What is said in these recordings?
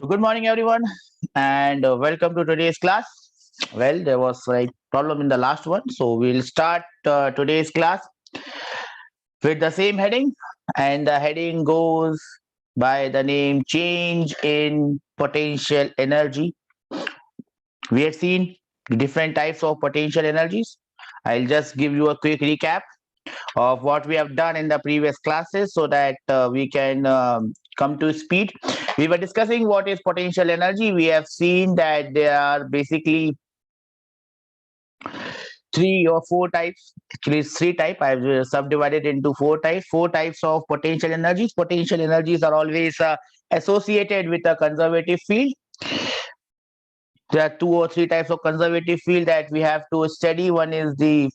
Good morning, everyone, and welcome to today's class. Well, there was a problem in the last one, so we'll start today's class with the same heading, and the heading goes by the name Change in Potential Energy. We have seen different types of potential energies. I'll just give you a quick recap of what we have done in the previous classes so that we can come to speed. We were discussing what is potential energy. We have seen that there are basically three or four types. Actually, it's three types. I've subdivided into four types. Four types of potential energies. Potential energies are always associated with a conservative field. There are two or three types of conservative field that we have to study. One is the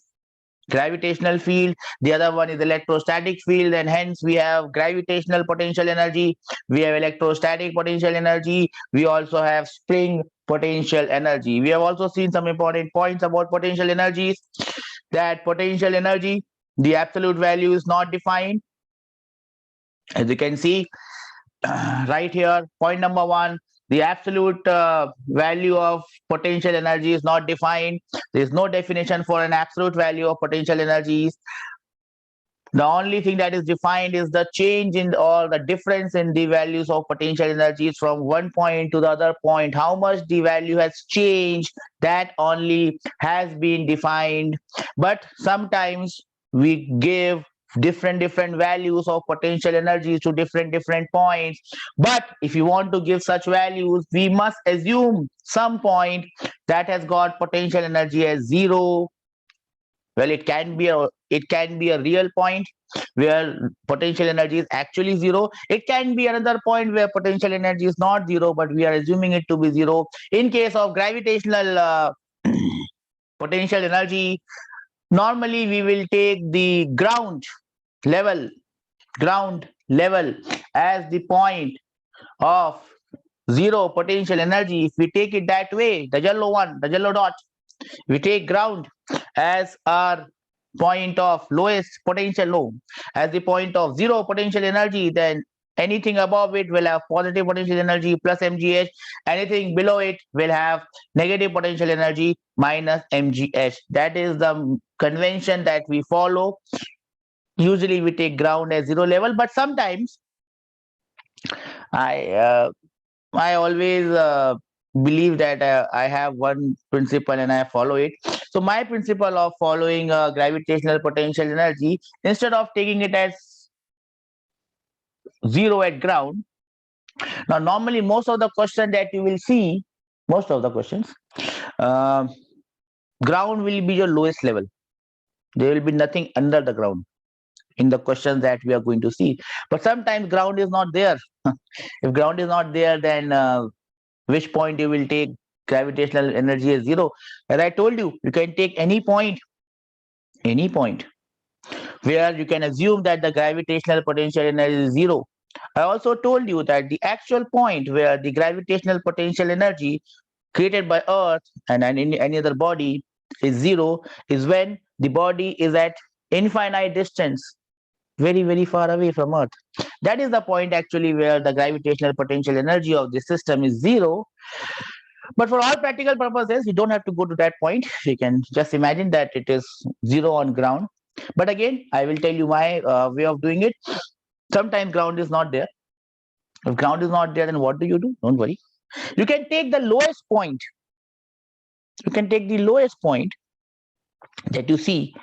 gravitational field, the other one is electrostatic field, and hence we have gravitational potential energy, we have electrostatic potential energy, we also have spring potential energy. We have also seen some important points about potential energies, that potential energy, the absolute value is not defined. As you can see right here, point number one, the absolute value of potential energy is not defined. There is no definition for an absolute value of potential energies. The only thing that is defined is the change in or the difference in the values of potential energies from one point to the other point. How much the value has changed, that only has been defined. But sometimes we give different values of potential energies to different points. But if you want to give such values, we must assume some point that has got potential energy as zero. Well, it can be a real point where potential energy is actually zero. It can be another point where potential energy is not zero, but we are assuming it to be zero. In case of gravitational potential energy, normally we will take the level ground level as the point of zero potential energy. If we take it that way, the yellow one, the yellow dot, we take ground as our point of lowest potential low, as the point of zero potential energy, then anything above it will have positive potential energy plus mgh, anything below it will have negative potential energy minus mgh. That is the convention that we follow. Usually we take ground as zero level, but sometimes I I always believe that I have one principle and I follow it. So my principle of following gravitational potential energy, instead of taking it as zero at ground. Now, normally most of the questions that you will see, most of the questions, uh, ground will be your lowest level. There will be nothing under the ground in the questions that we are going to see. But sometimes ground is not there. If ground is not there, then which point you will take gravitational energy as zero. As I told you, you can take any point where you can assume that the gravitational potential energy is zero. I also told you that the actual point where the gravitational potential energy created by Earth and any other body is zero is when the body is at infinite distance, very far away from Earth. That is the point actually where the gravitational potential energy of the system is zero. But for all practical purposes, you don't have to go to that point. You can just imagine that it is zero on ground. But again, I will tell you my way of doing it. Sometimes ground is not there. If ground is not there, then what do? Don't worry. You can take the lowest point. You can take the lowest point that you see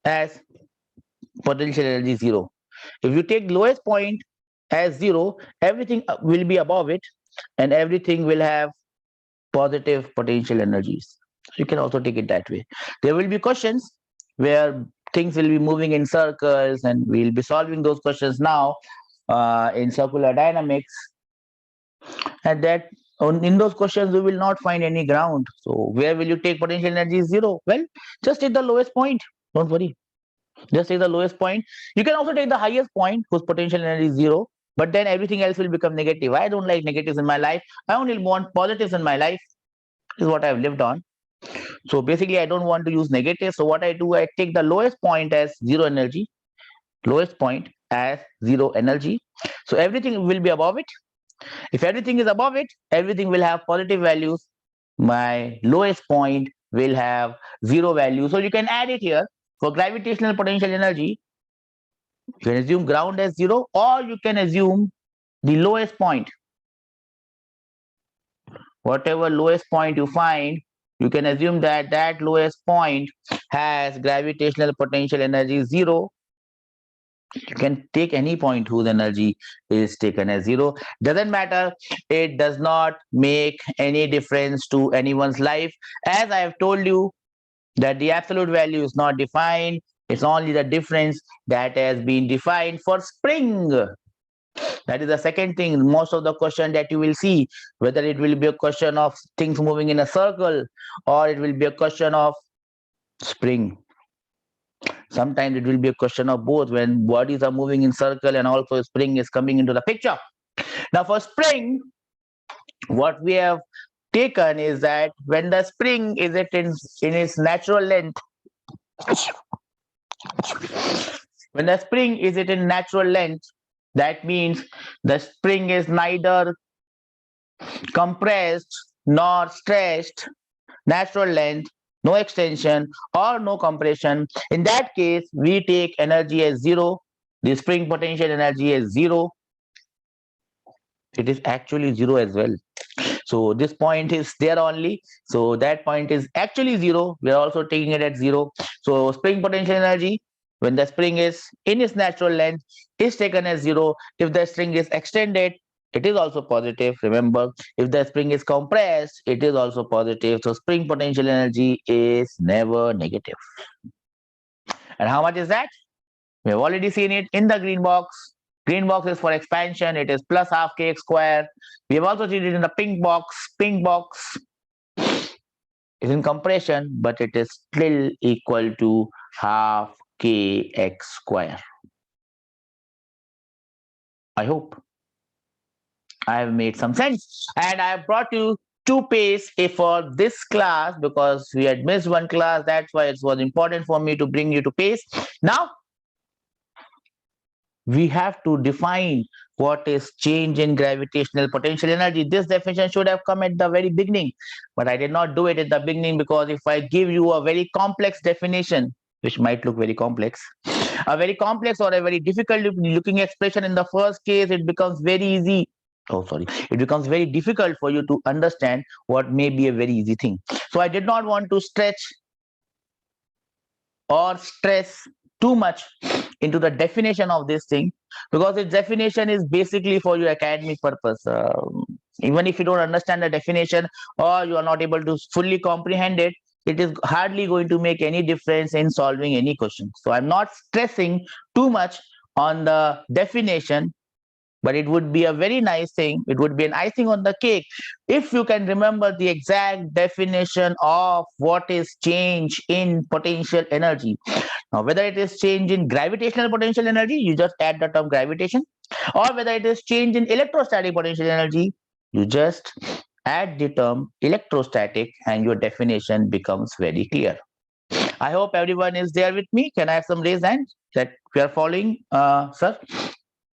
as potential energy zero. If you take lowest point as zero, everything will be above it, and everything will have positive potential energies. So you can also take it that way. There will be questions where things will be moving in circles, and we'll be solving those questions now in circular dynamics. And that in those questions we will not find any ground. So where will you take potential energy zero? Well, just take the lowest point. Don't worry. Just take the lowest point. You can also take the highest point whose potential energy is zero, but then everything else will become negative. I don't like negatives in my life. I only want positives in my life. This is what I've lived on. So basically, I don't want to use negative. So what I do, I take the lowest point as zero energy, lowest point as zero energy. So everything will be above it. If everything is above it, everything will have positive values. My lowest point will have zero value. So you can add it here. For gravitational potential energy, you can assume ground as zero, or you can assume the lowest point. Whatever lowest point you find, you can assume that that lowest point has gravitational potential energy zero. You can take any point whose energy is taken as zero. Doesn't matter. It does not make any difference to anyone's life. As I have told you, that the absolute value is not defined. It's only the difference that has been defined for spring. That is the second thing. Most of the question that you will see, whether it will be a question of things moving in a circle or it will be a question of spring. Sometimes it will be a question of both, when bodies are moving in circle and also spring is coming into the picture. Now for spring, what we have taken is that when the spring is in its natural length, when the spring is at a natural length, that means the spring is neither compressed nor stretched, natural length, no extension or no compression. In that case, we take energy as zero, the spring potential energy is zero. It is actually zero as well. So this point is there only. So that point is actually zero. We are also taking it at zero. So spring potential energy, when the spring is in its natural length, is taken as zero. If the spring is extended, it is also positive. Remember, if the spring is compressed, it is also positive. So spring potential energy is never negative. And how much is that? We have already seen it in the green box. Green box is for expansion. It is plus half kx square. We have also seen it in the pink box. Pink box is in compression, but it is still equal to half kx square. I hope I have made some sense. And I have brought you two pays for this class because we had missed one class. That's why it was important for me to bring you to pays. Now, we have to define what is change in gravitational potential energy. This definition should have come at the very beginning, but I did not do it at the beginning because if I give you a very complex definition, which might look very complex, a very complex or a very difficult looking expression in the first case, it becomes very easy. Oh, sorry. It becomes very difficult for you to understand what may be a very easy thing. So I did not want to stretch or stress too much into the definition of this thing, because its definition is basically for your academic purpose. Even if you don't understand the definition or you are not able to fully comprehend it, it is hardly going to make any difference in solving any question. So I'm not stressing too much on the definition, but it would be a very nice thing. It would be an icing on the cake if you can remember the exact definition of what is change in potential energy. Now, whether it is change in gravitational potential energy, you just add the term gravitation, or whether it is change in electrostatic potential energy, you just add the term electrostatic and your definition becomes very clear. I hope everyone is there with me. Can I have some raised hands that we are following, sir?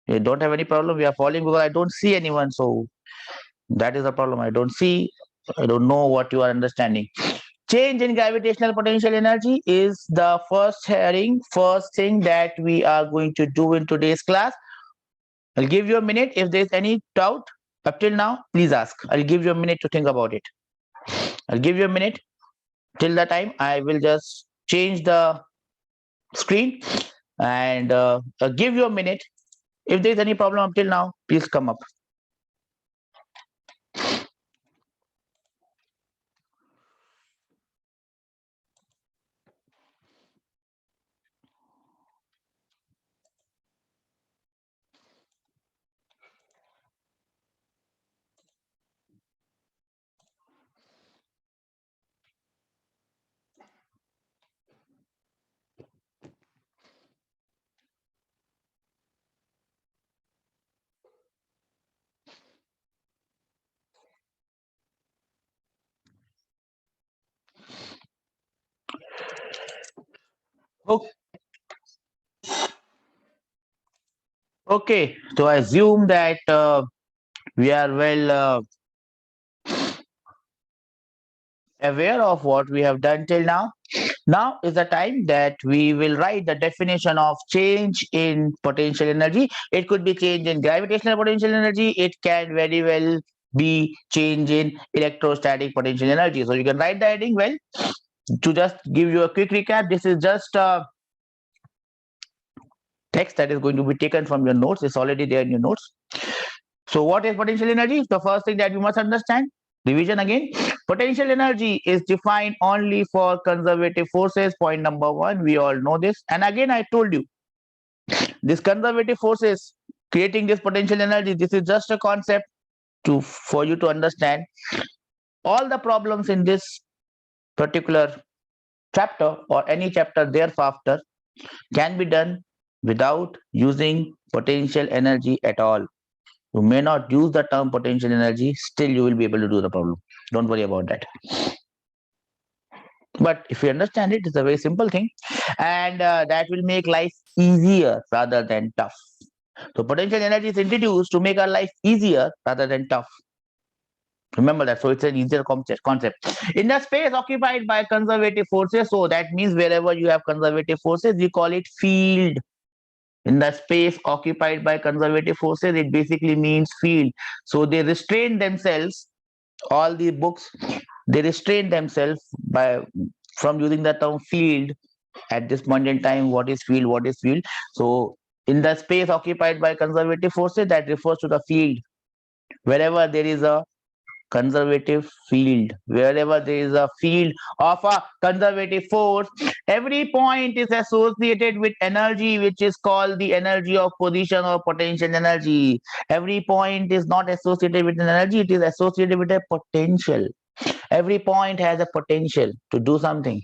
You don't have any problem. We are following because I don't see anyone. So that is the problem. I don't see. I don't know what you are understanding. Change in gravitational potential energy is the first thing that we are going to do in today's class. I'll give you a minute. If there's any doubt up till now, please ask. I'll give you a minute to think about it. I'll give you a minute. Till the time, I will just change the screen and I'll give you a minute. If there's any problem up till now, please come up. Okay, so I assume that we are well aware of what we have done till now. Now is the time that we will write the definition of change in potential energy. It could be change in gravitational potential energy. It can very well be change in electrostatic potential energy. So you can write the heading. Well, to just give you a quick recap, this is just a text that is going to be taken from your notes. It's already there in your notes. So what is potential energy? The first thing that you must understand, revision again. Potential energy is defined only for conservative forces. Point number one, we all know this. And again, I told you, these conservative forces creating this potential energy, this is just a concept for you to understand. All the problems in this particular chapter or any chapter thereafter can be done without using potential energy at all. You may not use the term potential energy, still you will be able to do the problem. Don't worry about that. But if you understand it, it's a very simple thing, and that will make life easier rather than tough. So potential energy is introduced to make our life easier rather than tough. Remember that. So it's an easier concept. In the space occupied by conservative forces, so that means wherever you have conservative forces, we call it field. In the space occupied by conservative forces, it basically means field. So they restrain themselves, all the books, they restrain themselves by from using the term field at this point in time. What is field? What is field? So in the space occupied by conservative forces, that refers to the field. Wherever there is a conservative field, wherever there is a field of a conservative force, every point is associated with energy which is called the energy of position or potential energy. Every point is not associated with an energy, it is associated with a potential. Every point has a potential to do something.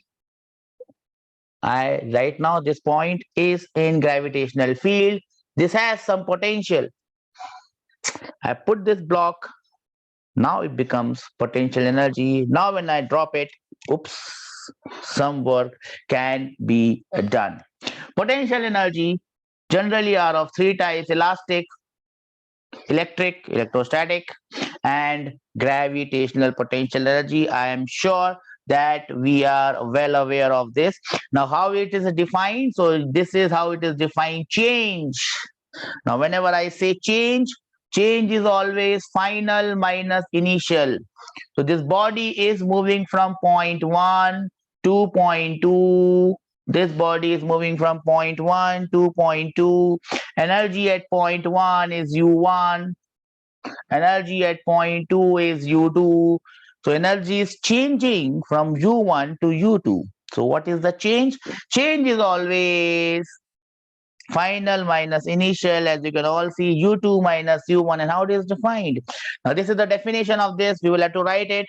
Right now this point is in gravitational field, this has some potential. I put this block. Now it becomes potential energy. Now when I drop it, oops, some work can be done. Potential energy generally are of three types: elastic, electric, electrostatic, and gravitational potential energy. I am sure that we are well aware of this. Now how it is defined? So this is how it is defined: change. Now, whenever I say change, change is always final minus initial. So this body is moving from point 1 to point 2. This body is moving from point 1 to point 2. Energy at point 1 is U1. Energy at point 2 is U2. So energy is changing from U1 to U2. So what is the change? Change is always final minus initial, as you can all see, U2 minus U1, and how it is defined. Now this is the definition of this. We will have to write it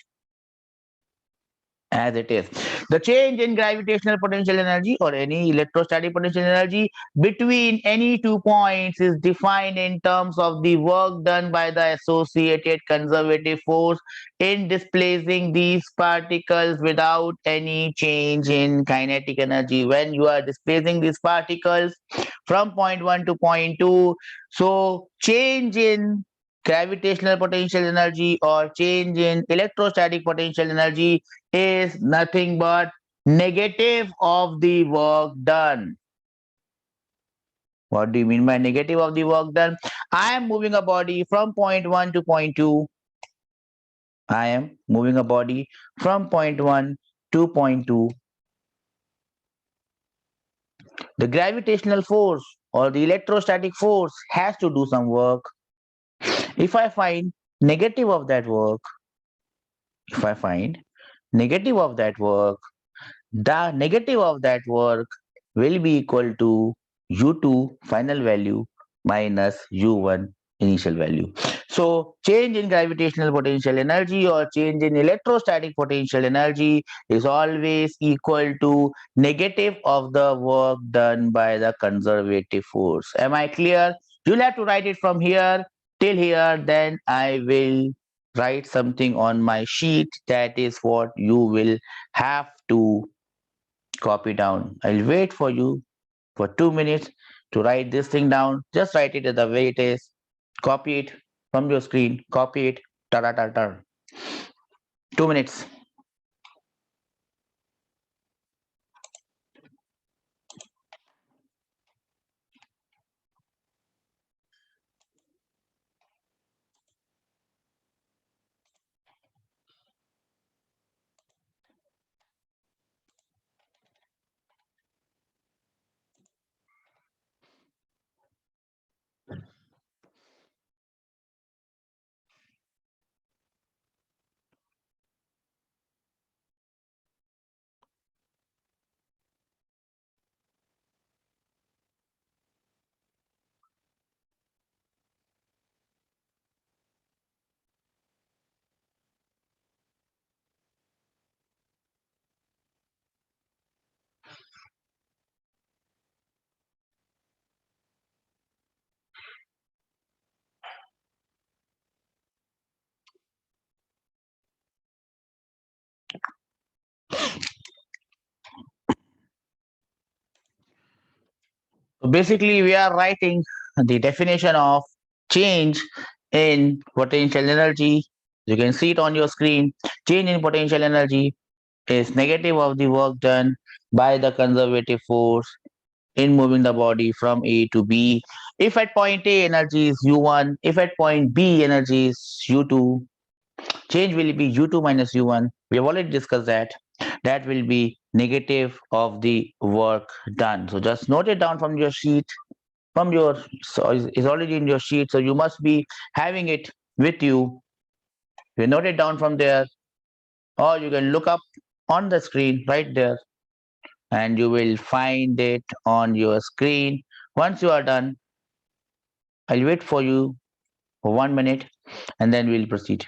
as it is. The change in gravitational potential energy or any electrostatic potential energy between any 2 points is defined in terms of the work done by the associated conservative force in displacing these particles without any change in kinetic energy. When you are displacing these particles from point 1 to point 2, so change in gravitational potential energy or change in electrostatic potential energy is nothing but negative of the work done. What do you mean by negative of the work done? I am moving a body from point 1 to point 2. I am moving a body from point 1 to point 2. The gravitational force or the electrostatic force has to do some work. If I find negative of that work, if I find negative of that work, the negative of that work will be equal to U2 final value minus U1 initial value. So change in gravitational potential energy or change in electrostatic potential energy is always equal to negative of the work done by the conservative force. Am I clear? You'll have to write it from here till here, then I will write something on my sheet. That is what you will have to copy down. I'll wait for you for 2 minutes to write this thing down. Just write it the way it is, copy it, from your screen, copy it, ta ta ta ta. 2 minutes. So basically, we are writing the definition of change in potential energy. You can see it on your screen. Change in potential energy is negative of the work done by the conservative force in moving the body from A to B. If at point A energy is U1, if at point B energy is U2, change will be U2 minus U1. We have already discussed that. That will be negative of the work done. So just note it down from your sheet, from your, so is already in your sheet. So you must be having it with you. You note it down from there, or you can look up on the screen right there and you will find it on your screen. Once you are done, I'll wait for you for 1 minute and then we'll proceed.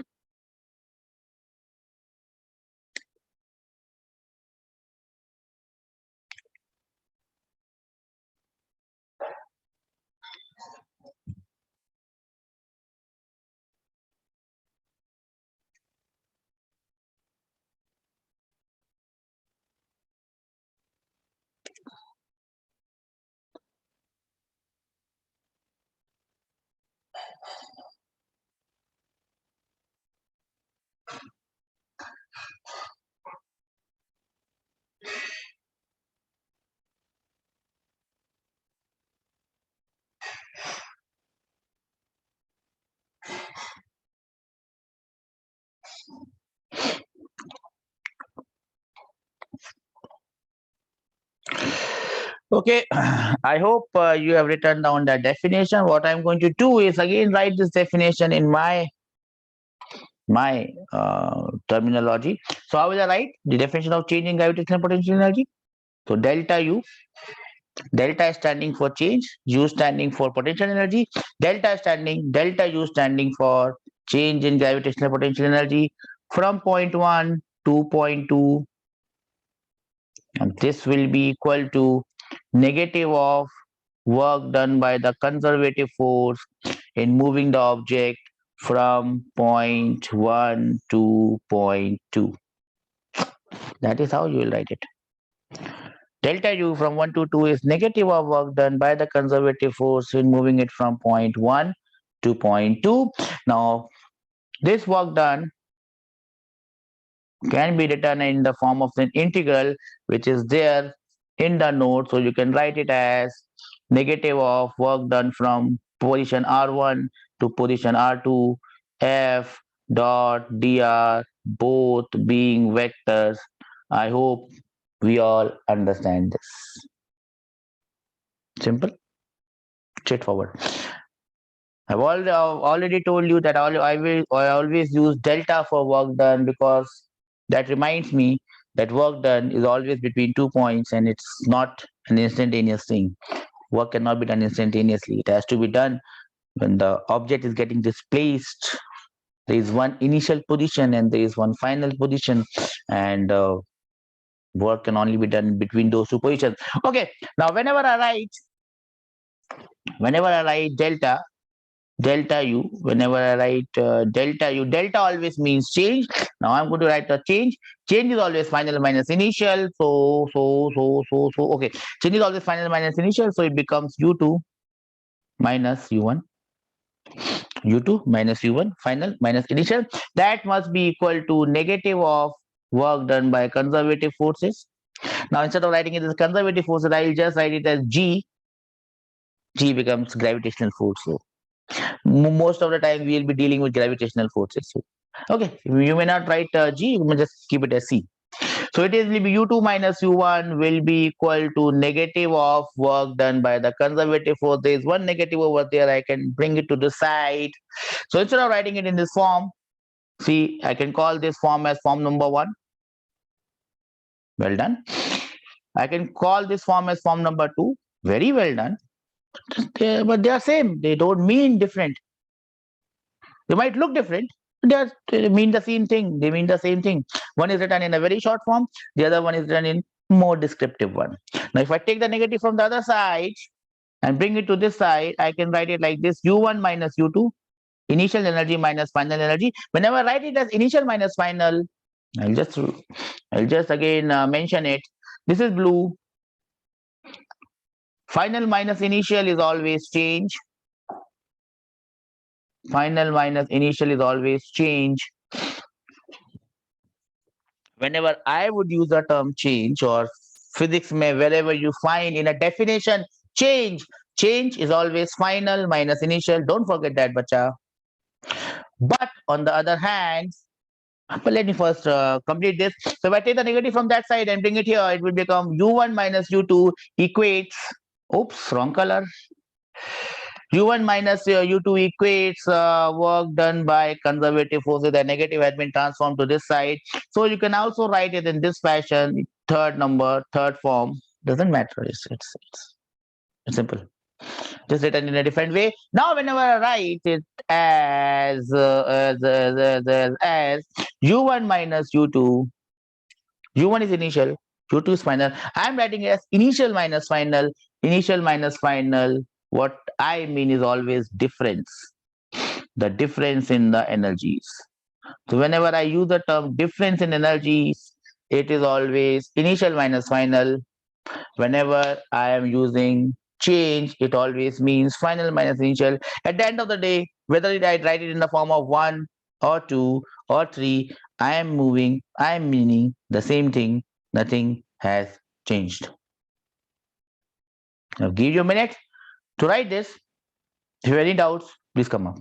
Okay, I hope you have written down that definition. What I'm going to do is again write this definition in my terminology. So how will I write the definition of change in gravitational potential energy? So delta standing for change, U standing for potential energy, delta U standing for change in gravitational potential energy from point 1 to point 2, and this will be equal to negative of work done by the conservative force in moving the object from point 1 to point 2. That is how you will write it. Delta U from 1 to 2 is negative of work done by the conservative force in moving it from point 1 to point 2. Now, this work done can be written in the form of an integral, which is there in the note. So you can write it as negative of work done from position R1 to position R2, F dot dr, both being vectors. I hope we all understand this. Simple, straightforward. I've already told you that I always use delta for work done because that reminds me that work done is always between 2 points and it's not an instantaneous thing. Work cannot be done instantaneously. It has to be done when the object is getting displaced. There is one initial position and there is one final position, and work can only be done between those two positions. Okay, now whenever I write delta u, whenever I write delta u, delta always means change. Now I'm going to write a change is always final minus initial, so okay, change is always final minus initial, so it becomes u2 minus u1. U2 minus U1 final minus initial, that must be equal to negative of work done by conservative forces. Now instead of writing it as conservative forces, I will just write it as G. G becomes gravitational force. So most of the time we will be dealing with gravitational forces. So, okay, you may not write G, you may just keep it as C. So it is will be U2 minus U1 will be equal to negative of work done by the conservative force. There is one negative over there. I can bring it to the side. So instead of writing it in this form, see, I can call this form as form number 1. Well done. I can call this form as form number 2. Very well done. But they are same. They don't mean different. They might look different. They mean the same thing. They mean the same thing. One is written in a very short form. The other one is written in more descriptive one. Now, if I take the negative from the other side and bring it to this side, I can write it like this: U1 minus U2, initial energy minus final energy. Whenever I write it as initial minus final, I'll just again mention it. This is blue. Final minus initial is always change. Final minus initial is always change. Whenever I would use the term change or physics may wherever you find in a definition change is always final minus initial. Don't forget that, bacha. But on the other hand, but let me first complete this. So if I take the negative from that side and bring it here, it will become U1 minus U2 equates, oops, wrong color. U1 minus U2 equates work done by conservative forces. The negative has been transformed to this side. So you can also write it in this fashion, third number, third form. Doesn't matter. It's simple. Just written in a different way. Now, whenever I write it as U1 minus U2, U1 is initial, U2 is final. I'm writing it as initial minus final, initial minus final. What I mean is always difference, the difference in the energies. So whenever I use the term difference in energies, it is always initial minus final. Whenever I am using change, it always means final minus initial. At the end of the day, whether I write it in the form of 1 or 2 or 3, I am moving, I am meaning the same thing. Nothing has changed. Now give you a minute to write this. If you have any doubts, please come up.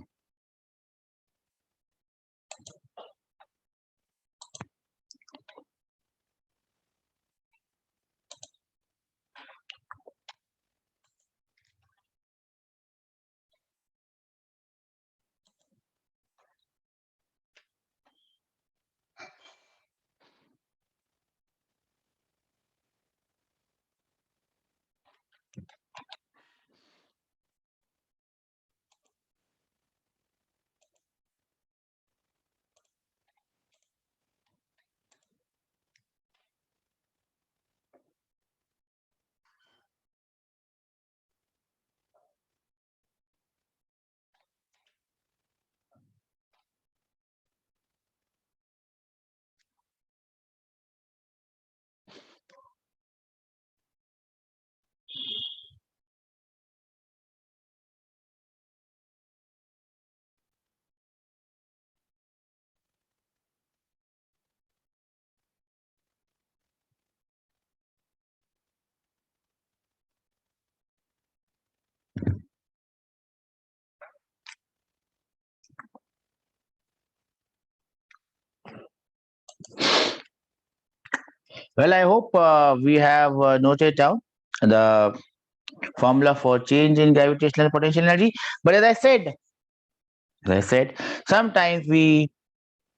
Well, I hope we have noted down the formula for change in gravitational potential energy. But as I said, sometimes we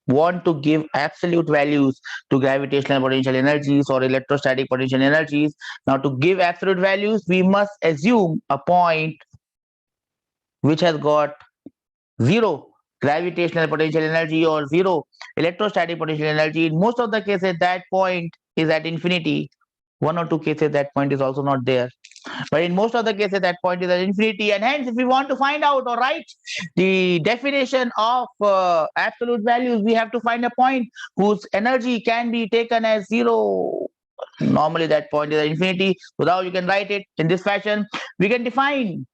want to give absolute values to gravitational potential energies or electrostatic potential energies. Now, to give absolute values, we must assume a point which has got zero gravitational potential energy or zero electrostatic potential energy. In most of the cases, that point is at infinity. One or two cases, that point is also not there. But in most of the cases, that point is at infinity. And hence, if we want to find out or write the definition of absolute values, we have to find a point whose energy can be taken as zero. Normally, that point is at infinity. So now you can write it in this fashion. We can define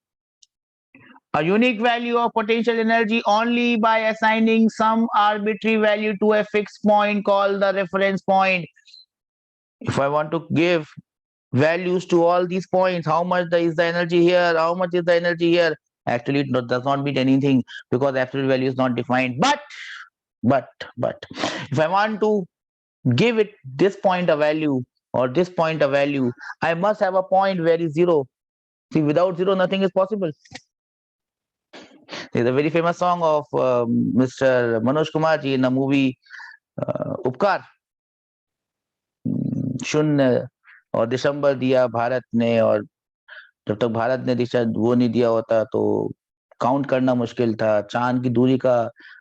a unique value of potential energy only by assigning some arbitrary value to a fixed point called the reference point. If I want to give values to all these points, how much is the energy here, how much is the energy here, actually it does not mean anything because absolute value is not defined. But if I want to give it this point a value or this point a value, I must have a point where is zero. See, without zero nothing is possible. There's a very famous song of Mr. Manoj Kumar ji in the movie Upkar. शून्य और दिसंबर दिया भारत ने, और जब तक भारत ने दिशा वो नहीं दिया होता तो काउंट करना मुश्किल था, चांद की दूरी का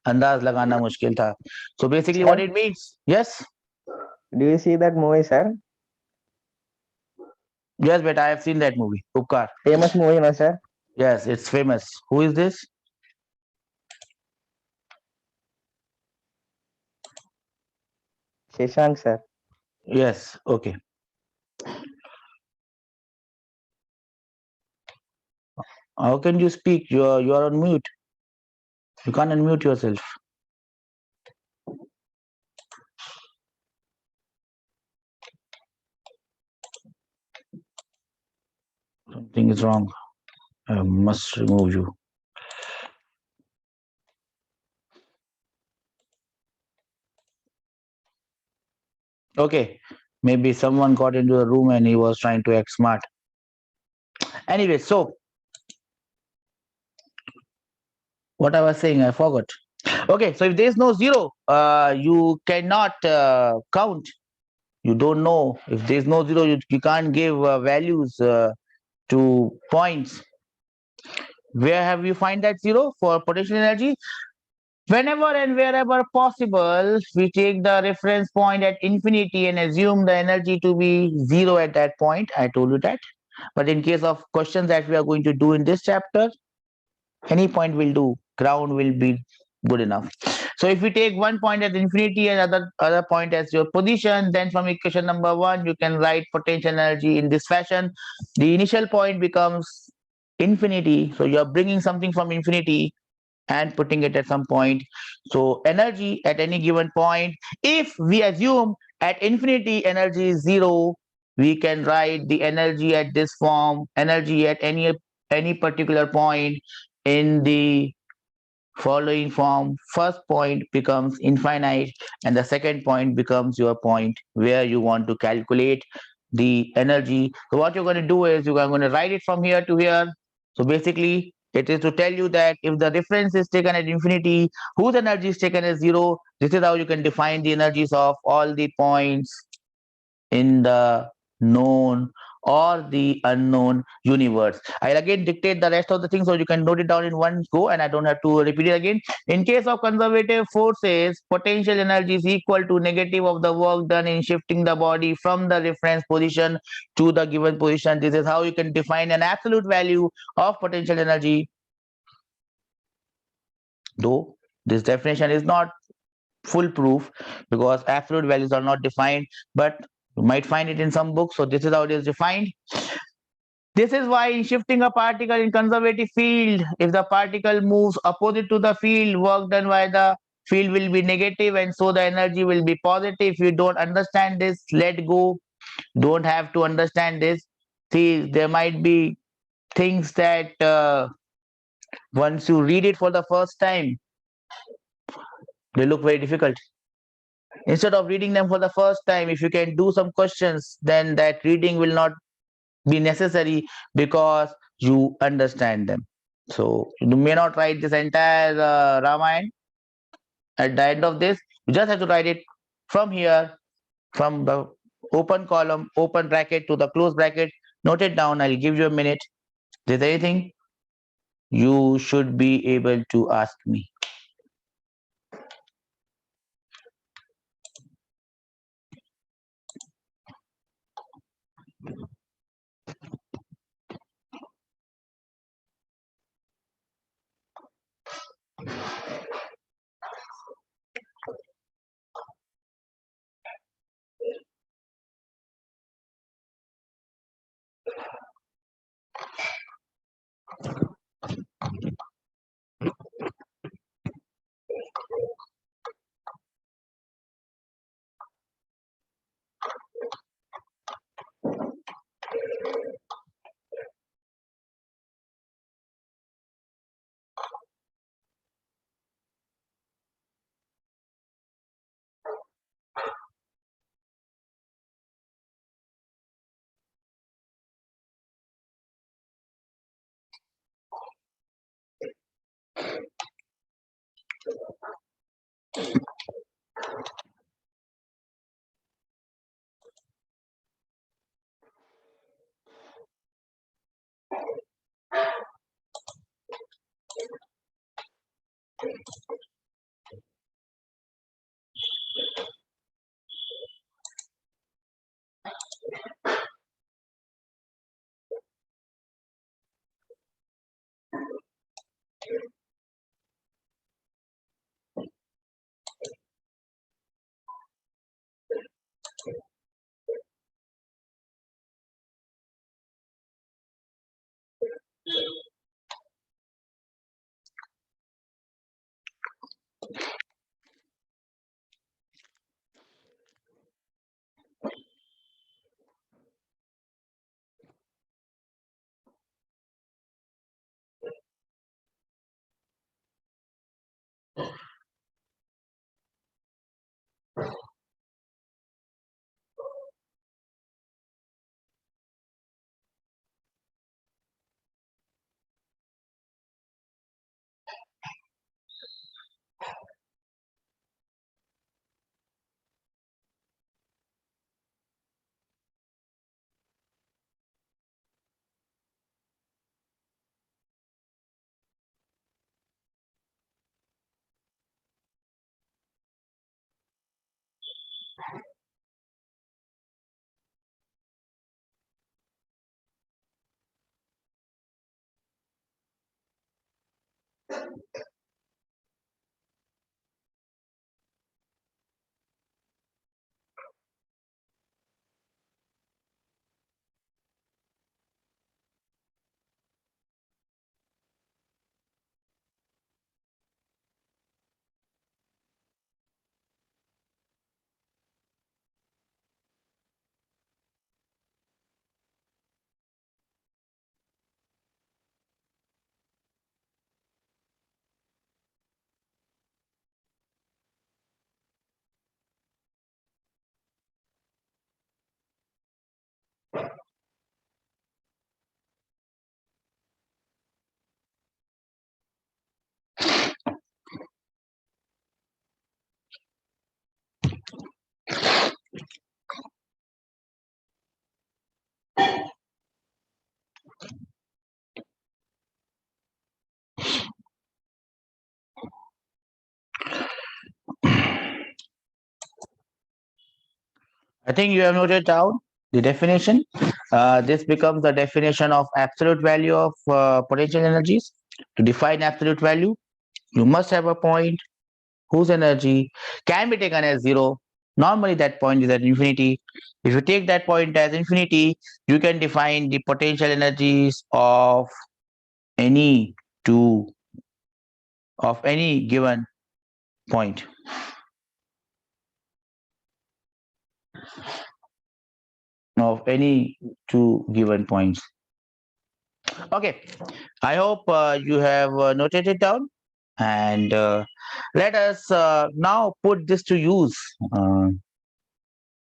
अंदाज लगाना मुश्किल था. So basically what it means, yes. Do you see that movie, sir? Yes, but I have seen that movie, Upkar. Famous movie, no, sir? Yes, it's famous. Who is this? Shashank, sir. Yes, okay. How can you speak? You are on mute. You can't unmute yourself. Something is wrong. I must remove you. Okay, maybe someone got into the room and he was trying to act smart. Anyway, so what I was saying, I forgot. Okay, so if there is no zero, you cannot count. You don't know. If there is no zero, you can't give values to points. Where have you find that zero for potential energy? Whenever and wherever possible, we take the reference point at infinity and assume the energy to be zero at that point. I told you that. But in case of questions that we are going to do in this chapter, any point will do. Ground will be good enough. So if we take one point as infinity and other point as your position, then from equation number 1, you can write potential energy in this fashion. The initial point becomes infinity. So you are bringing something from infinity and putting it at some point. So energy at any given point, if we assume at infinity energy is zero, we can write the energy at this form: energy at any particular point in the following form. First point becomes infinite and the second point becomes your point where you want to calculate the energy. So what you're going to do is you are going to write it from here to here. So basically it is to tell you that if the difference is taken at infinity, whose energy is taken as zero, this is how you can define the energies of all the points in the known or the unknown universe. I'll again dictate the rest of the things so you can note it down in one go and I don't have to repeat it again. In case of conservative forces, potential energy is equal to negative of the work done in shifting the body from the reference position to the given position. This is how you can define an absolute value of potential energy. Though this definition is not foolproof because absolute values are not defined, but you might find it in some books. So this is how it is defined. This is why in shifting a particle in conservative field, if the particle moves opposite to the field, work done by the field will be negative and so the energy will be positive. If you don't understand this, let go. Don't have to understand this. See, there might be things that once you read it for the first time, they look very difficult. Instead of reading them for the first time, if you can do some questions, then that reading will not be necessary because you understand them. So you may not write this entire Ramayana. At the end of this, you just have to write it from here, from the open column, open bracket to the close bracket. Note it down. I'll give you a minute. If there's anything, you should be able to ask me. I think you have noted down the definition. This becomes the definition of absolute value of potential energies. To define absolute value, you must have a point whose energy can be taken as zero. Normally, that point is at infinity. If you take that point as infinity, you can define the potential energies of any two of any given point. Of any two given points. Okay, I hope you have noted it down, and let us now put this to use.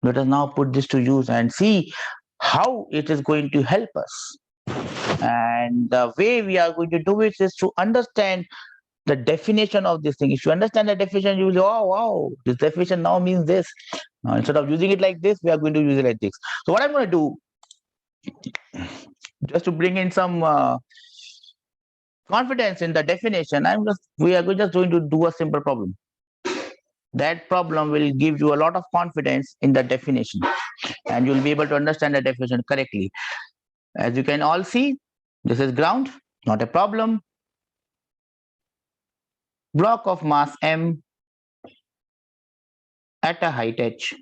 Let us now put this to use and see how it is going to help us. And the way we are going to do it is to understand the definition of this thing. If you understand the definition, you will say, oh, wow, this definition now means this. Now, instead of using it like this, we are going to use it like this. So what I'm going to do, just to bring in some confidence in the definition, we are just going to do a simple problem. That problem will give you a lot of confidence in the definition, and you'll be able to understand the definition correctly. As you can all see, this is ground, not a problem. Block of mass m at a height h.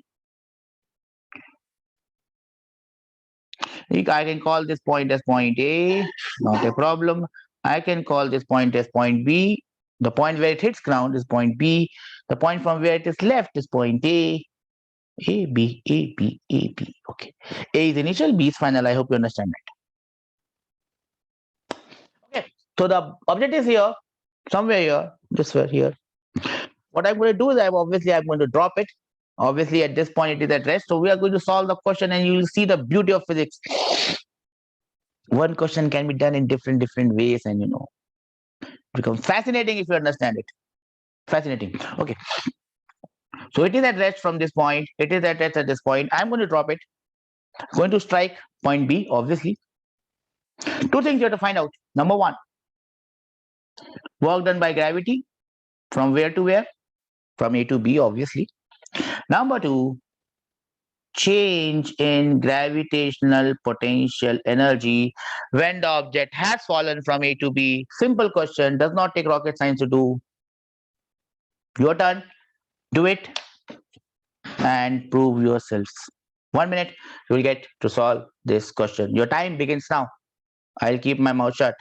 I can call this point as point A, not a problem. I can call this point as point B. The point where it hits ground is point B. The point from where it is left is point A. A, B, A, B, A, B. Okay. A is initial, B is final. I hope you understand that. Okay. So the object is here, somewhere here, this way here. What I'm going to do is I'm going to drop it. Obviously, at this point, it is at rest. So we are going to solve the question, and you will see the beauty of physics. One question can be done in different ways, and it becomes fascinating if you understand it. Fascinating. Okay. So it is at rest from this point. It is at rest at this point. I'm going to drop it. Going to strike point B, obviously. Two things you have to find out. Number one, work done by gravity. From where to where? From A to B, obviously. Number two, change in gravitational potential energy when the object has fallen from A to B. Simple question, does not take rocket science to do. Your turn, do it and prove yourselves. 1 minute, you will get to solve this question. Your time begins now. I'll keep my mouth shut.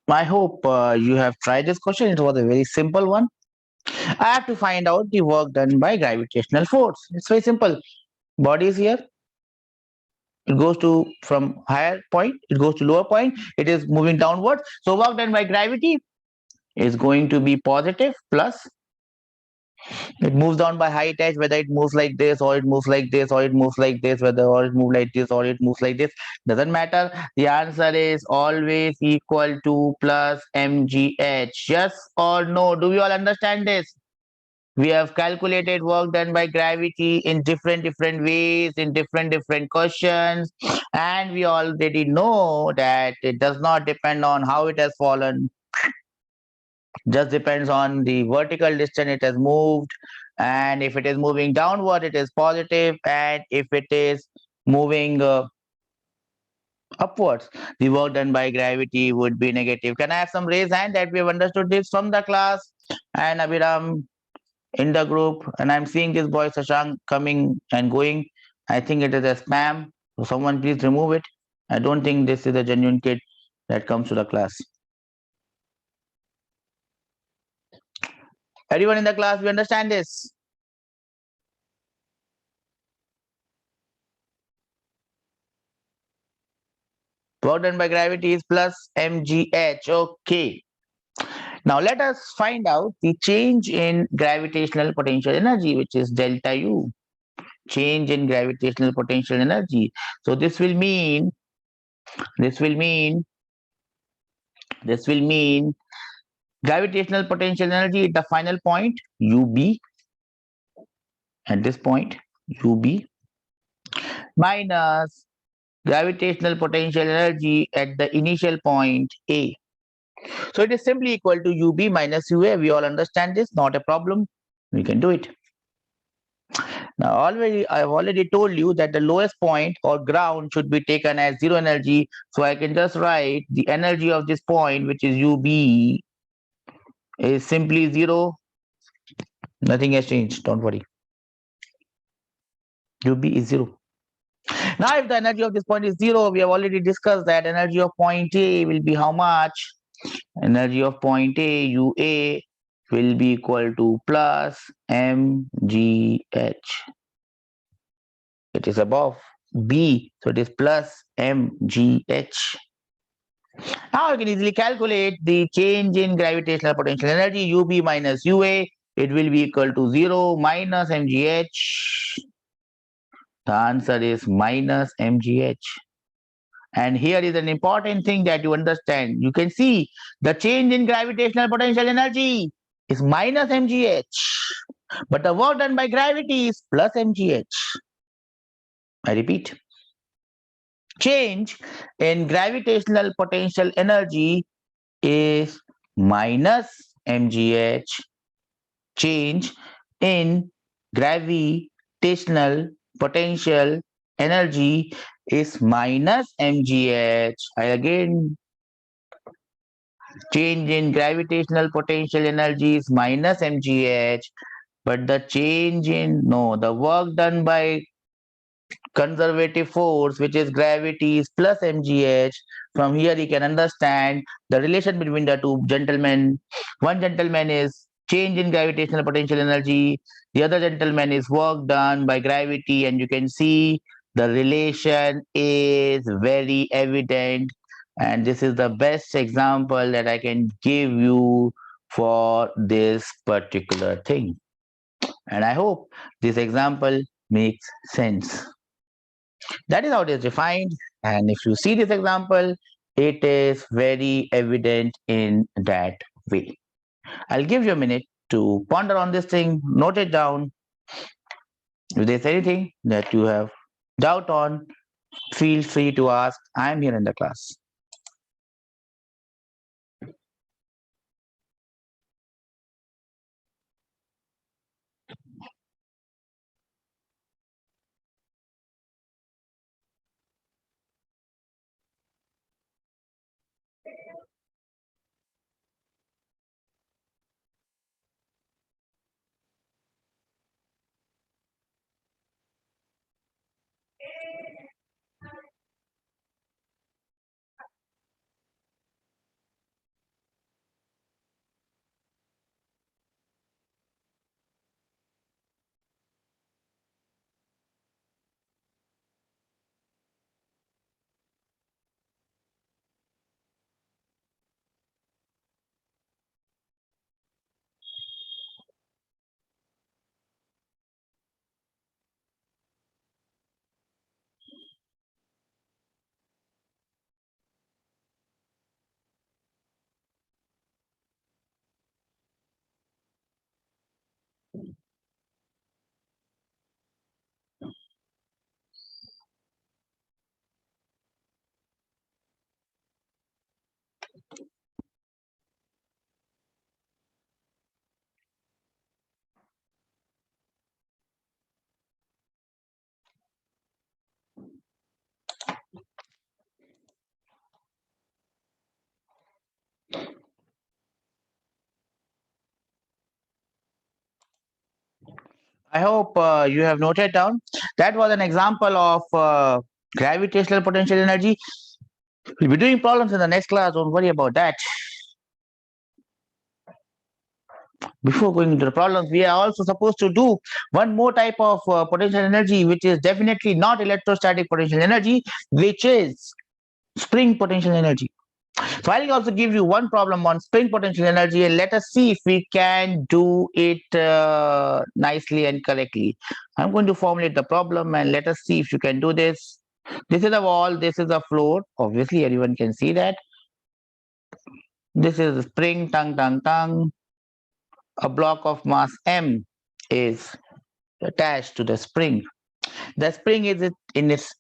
I hope you have tried this question. It was a very simple one. I have to find out the work done by gravitational force. It's very simple. Body is here. It goes to from higher point. It goes to lower point. It is moving downwards. So work done by gravity is going to be positive plus. It moves down by height h, whether it moves like this or it moves like this or it moves like this, whether or it moves like this or it moves like this, doesn't matter. The answer is always equal to plus mgh. Yes or no? Do we all understand this? We have calculated work done by gravity in different ways, in different questions, and we already know that it does not depend on how it has fallen, just depends on the vertical distance it has moved, and if it is moving downward it is positive, and if it is moving upwards the work done by gravity would be negative. Can I have some raised hand that we have understood this from the class? And Abhiram in the group, and I'm seeing this boy Sashank coming and going. I think it is a spam, so someone please remove it. I don't think this is a genuine kid that comes to the class. Everyone in the class, we understand this? Work done by gravity is plus mgh. Okay. Now let us find out the change in gravitational potential energy, which is delta U. Change in gravitational potential energy. So this will mean gravitational potential energy at the final point UB, at this point UB, minus gravitational potential energy at the initial point A. So it is simply equal to UB minus UA. We all understand this, not a problem. We can do it. Now, I've already told you that the lowest point or ground should be taken as zero energy. So I can just write the energy of this point, which is UB, is simply zero. Nothing has changed. Don't worry. UB is zero. Now, if the energy of this point is zero, we have already discussed that energy of point A will be how much? Energy of point A, UA, will be equal to plus mgh. It is above B, so it is plus mgh. Now you can easily calculate the change in gravitational potential energy, UB minus UA. It will be equal to 0 minus mgh. The answer is minus mgh. And here is an important thing that you understand. You can see the change in gravitational potential energy is minus mgh, but the work done by gravity is plus mgh. I repeat, change in gravitational potential energy is minus mgh. Change in gravitational potential energy is minus mgh. I again, change in gravitational potential energy is minus mgh, but the change in, no, the work done by conservative force, which is gravity, is plus mgh. From here you can understand the relation between the two gentlemen. One gentleman is change in gravitational potential energy, the other gentleman is work done by gravity, and you can see the relation is very evident, and this is the best example that I can give you for this particular thing. And I hope this example makes sense. That is how it is defined. And if you see this example, it is very evident in that way. I'll give you a minute to ponder on this thing, note it down. If there's anything that you have doubt on, feel free to ask. I'm here in the class. I hope you have noted down. That was an example of gravitational potential energy. We'll be doing problems in the next class. Don't worry about that. Before going into the problems, we are also supposed to do one more type of potential energy, which is definitely not electrostatic potential energy, which is spring potential energy. So I'll also give you one problem on spring potential energy, and let us see if we can do it nicely and correctly. I'm going to formulate the problem, and let us see if you can do this. This is a wall, this is a floor. Obviously, everyone can see that. This is a spring, tung, tung, tung. A block of mass m is attached to the spring. The spring is in its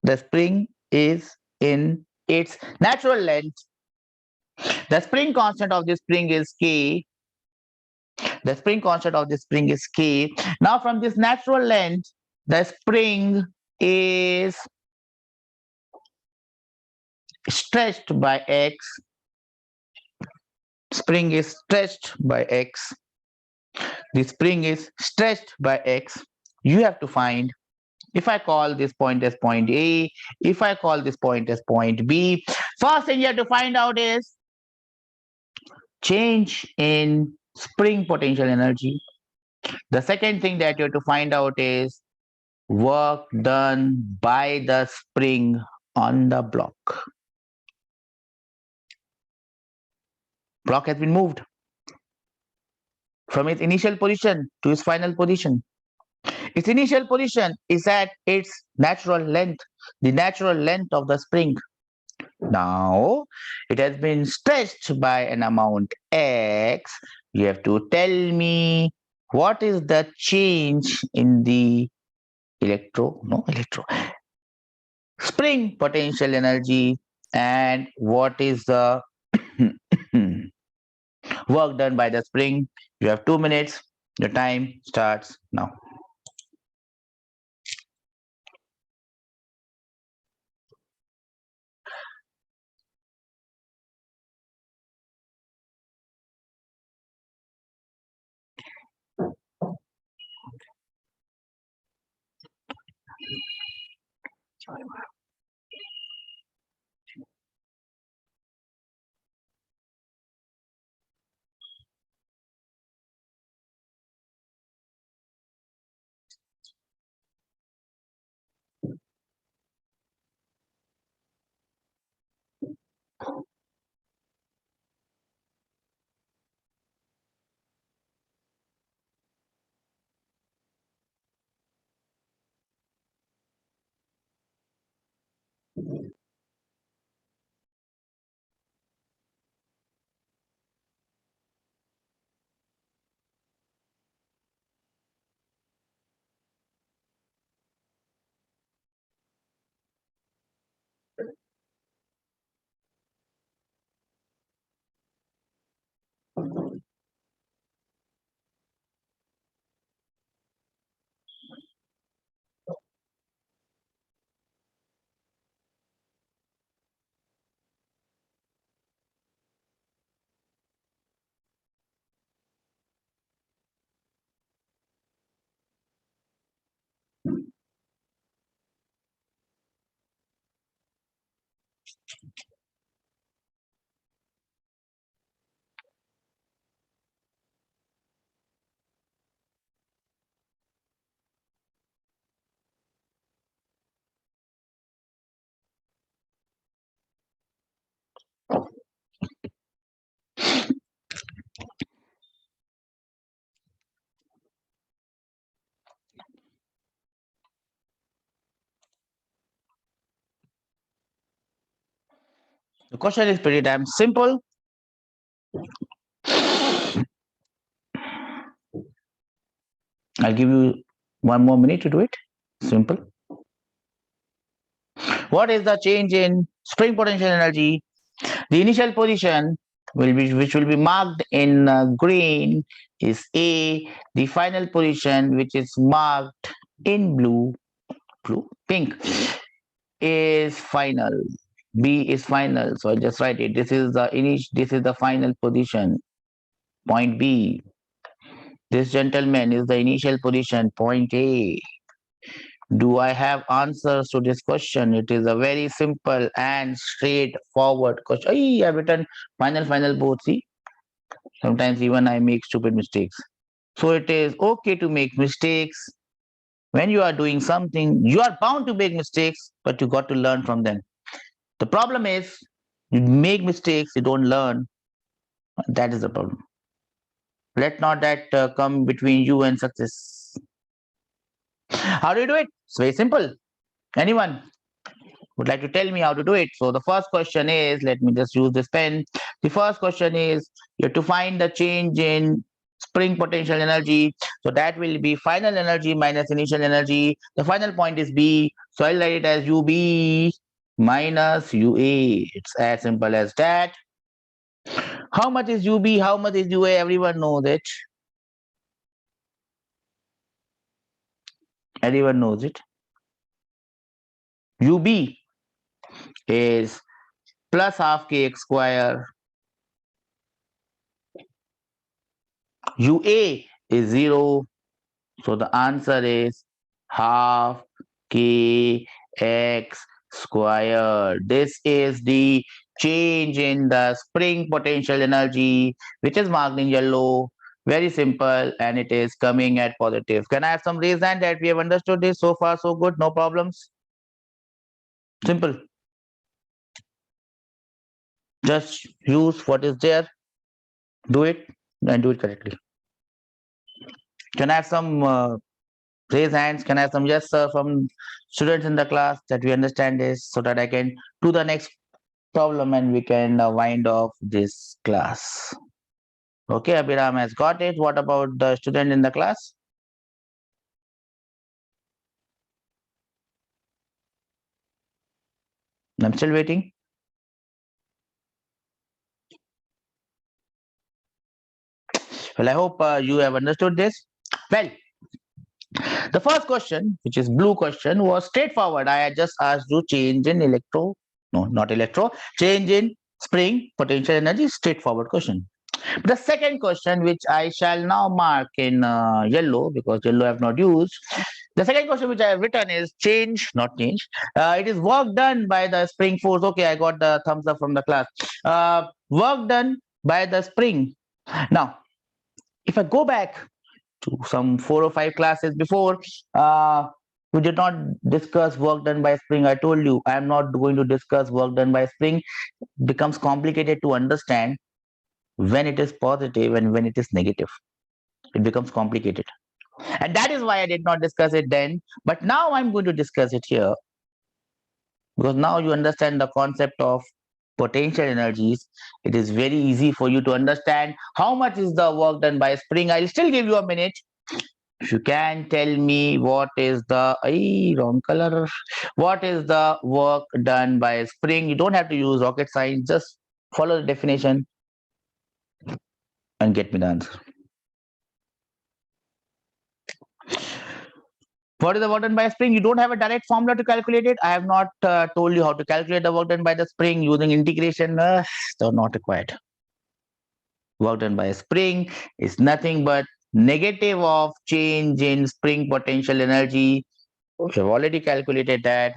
the spring is in its natural length. The spring constant of this spring is K. The spring constant of the spring is K. Now from this natural length, the spring is stretched by X. Spring is stretched by X. The spring is stretched by X. You have to find, if I call this point as point A, if I call this point as point B, first thing you have to find out is change in spring potential energy. The second thing that you have to find out is work done by the spring on the block. Block has been moved from its initial position to its final position. Its initial position is at its natural length, the natural length of the spring. Now, it has been stretched by an amount X. You have to tell me what is the change in the spring potential energy and what is the work done by the spring. You have 2 minutes. The time starts now. The question is pretty damn simple. I'll give you 1 more minute to do it. Simple. What is the change in spring potential energy? The initial position which will be marked in green is A. The final position which is marked in pink is final. B is final. So I just write it. This is the final position. Point B. This gentleman is the initial position. Point A. Do I have answers to this question? It is a very simple and straightforward question. I've written final both. See, sometimes even I make stupid mistakes. So it is okay to make mistakes. When you are doing something, you are bound to make mistakes, but you got to learn from them. The problem is you make mistakes, you don't learn. That is the problem. Let not that come between you and success. How do you do it? It's very simple. Anyone would like to tell me how to do it? So the first question is, let me just use this pen. The first question is, you have to find the change in spring potential energy. So that will be final energy minus initial energy. The final point is B. So I'll write it as UB. minus UA. It's as simple as that. How much is UB? How much is UA? Everyone knows it. Everyone knows it. UB is plus half kx square. UA is 0. So the answer is half kx squared. This is the change in the spring potential energy, which is marked in yellow. Very simple, and it is coming at positive. Can I have some raise hand that we have understood this? So far, so good. No problems. Simple. Just use what is there, do it, and do it correctly. Can I have some raise hands? Can I have some yes, sir, from students in the class that we understand this, so that I can do the next problem and we can wind off this class. Okay, Abhiram has got it. What about the student in the class? I'm still waiting. Well, I hope you have understood this. Well, the first question, which is blue question, was straightforward. I had just asked you change in change in spring potential energy, straightforward question. The second question, which I shall now mark in yellow because yellow I have not used. The second question which I have written is change, not change. It is work done by the spring force. Okay, I got the thumbs up from the class. Work done by the spring. Now, if I go back to some 4 or 5 classes before, we did not discuss work done by spring. I told you I am not going to discuss work done by spring. It becomes complicated to understand when it is positive and when it is negative. It becomes complicated. And that is why I did not discuss it then. But now I'm going to discuss it here because now you understand the concept of potential energies. It is very easy for you to understand how much is the work done by spring. I'll still give you a minute. If you can tell me what is the wrong color, what is the work done by spring? You don't have to use rocket science, just follow the definition and get me the answer. What is the work done by spring? You don't have a direct formula to calculate it. I have not told you how to calculate the work done by the spring using integration. So not required. Work done by spring is nothing but negative of change in spring potential energy. We have already calculated that.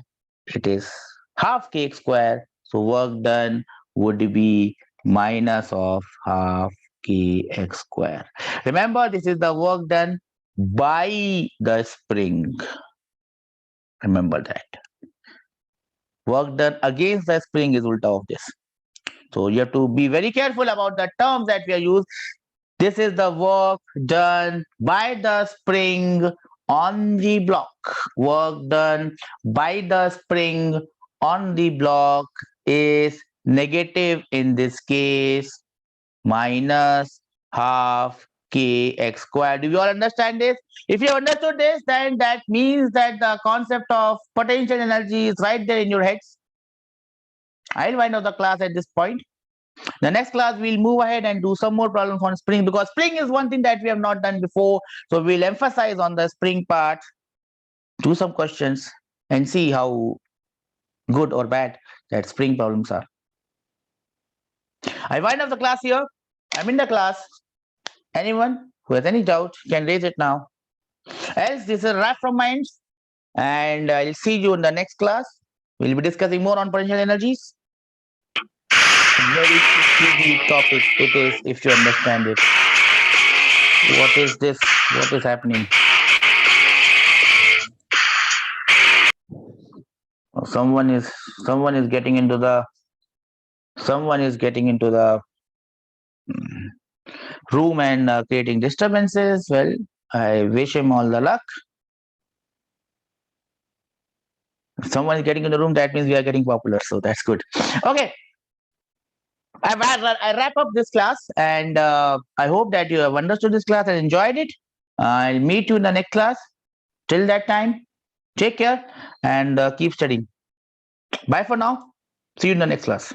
It is half kx square. So work done would be minus of half kx square. Remember, this is the work done by the spring. Remember that. Work done against the spring is ulta of this. So you have to be very careful about the terms that we are used. This is the work done by the spring on the block. Work done by the spring on the block is negative in this case, minus half kx squared. Do you all understand this? If you understood this, then that means that the concept of potential energy is right there in your heads. I'll wind up the class at this point. The next class, we'll move ahead and do some more problems on spring, because spring is one thing that we have not done before. So we'll emphasize on the spring part, do some questions, and see how good or bad that spring problems are. I wind up the class here. I'm in the class. Anyone who has any doubt can raise it now. Else, this is a wrap from my end, and I'll see you in the next class. We'll be discussing more on potential energies. Very tricky topic it is if you understand it. What is this? What is happening? Someone is getting into the room and creating disturbances. Well, I wish him all the luck. If someone is getting in the room, that means we are getting popular, so that's good. Okay, I wrap up this class, and I hope that you have understood this class and enjoyed it. I'll meet you in the next class. Till that time, take care and keep studying. Bye for now. See you in the next class.